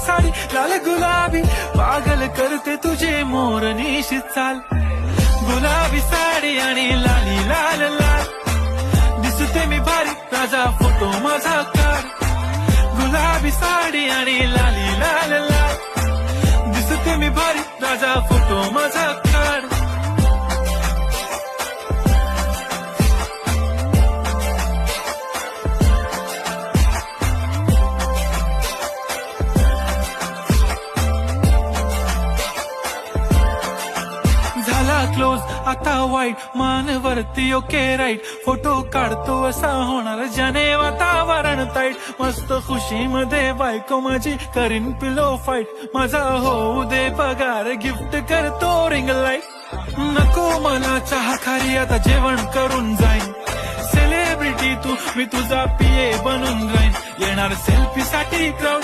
साडी लाल गुलाबी, पागल करते तुझे मोरनीशी चाल. गुलाबी साडी आणि लाली लाल लाल, दिसते मी भारी राजा फोटो माझा काढ. गुलाबी साडी आणि लाली लाल लाल, दिसते मी भारी राजा फोटो माझा काढ. झाला क्लोज आता वाईट, मानवरती ओके राईट, फोटो काढतो असा होणार ज्याने वातावरण ताईट. मस्त खुशीमध्ये बायको माझी करीन पिलो फाईट, माझा होऊ दे पगार गिफ्ट करतो रिंग लाईट. नको मला चहा खारी आता जेवण करून जाईन, सेलिब्रिटी तू मी तुझा पिये बनून राहीन. येणार सेल्फी साठी क्राऊड